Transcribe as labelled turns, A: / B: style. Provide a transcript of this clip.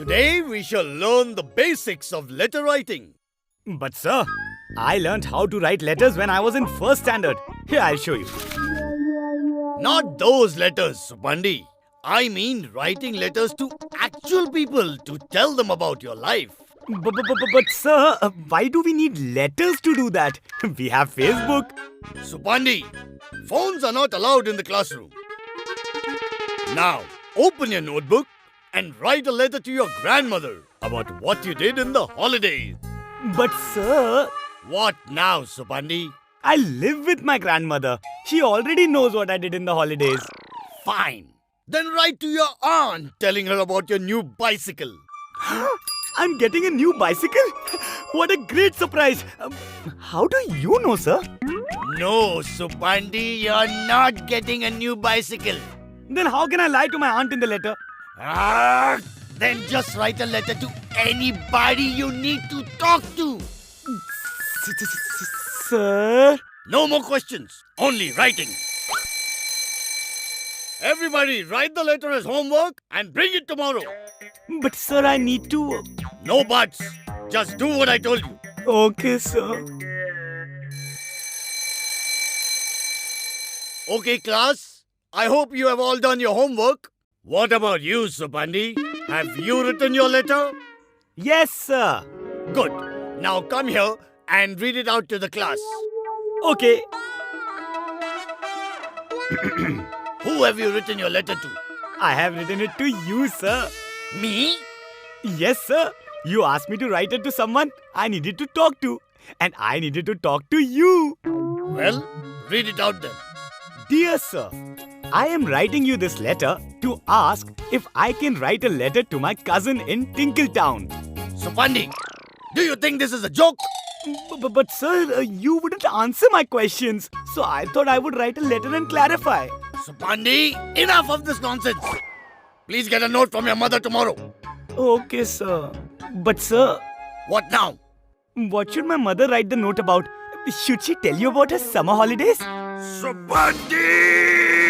A: Today we shall learn the basics of letter writing.
B: But sir, I learnt how to write letters when I was in first standard. Here, I'll show you.
A: Not those letters, Suppandi. I mean writing letters to actual people to tell them about your life.
B: But sir, why do we need letters to do that? We have Facebook.
A: Suppandi, phones are not allowed in the classroom. Now, open your notebook and write a letter to your grandmother about what you did in the holidays.
B: But sir,
A: What now, Suppandi?
B: I live with my grandmother. She already knows what I did in the holidays.
A: Fine. Then write to your aunt telling her about your new bicycle.
B: I'm getting a new bicycle? What a great surprise! How do you know, sir?
A: No, Suppandi, you're not getting a new bicycle.
B: Then how can I lie to my aunt in the letter?
A: Then just write a letter to anybody you need to talk to.
B: Sir?
A: No more questions, only writing. Everybody write the letter as homework and bring it tomorrow.
B: But sir, I need to...
A: No buts. Just do what I told you.
B: Okay, sir.
A: Okay, class. I hope you have all done your homework. What about you, Suppandi? Have you written your letter?
B: Yes, sir.
A: Good. Now come here and read it out to the class.
B: Okay.
A: Who have you written your letter to?
B: I have written it to you, sir.
A: Me?
B: Yes, sir. You asked me to write it to someone I needed to talk to. And I needed to talk to you.
A: Well, read it out then.
B: Dear sir, I am writing you this letter to ask if I can write a letter to my cousin in Tinkletown.
A: Suppandi, do you think this is a joke?
B: But sir, you wouldn't answer my questions. So I thought I would write a letter and clarify.
A: Suppandi, enough of this nonsense. Please get a note from your mother tomorrow.
B: Okay, sir. But sir,
A: What now?
B: what should my mother write the note about? Should she tell you about her summer holidays?
A: Suppandi!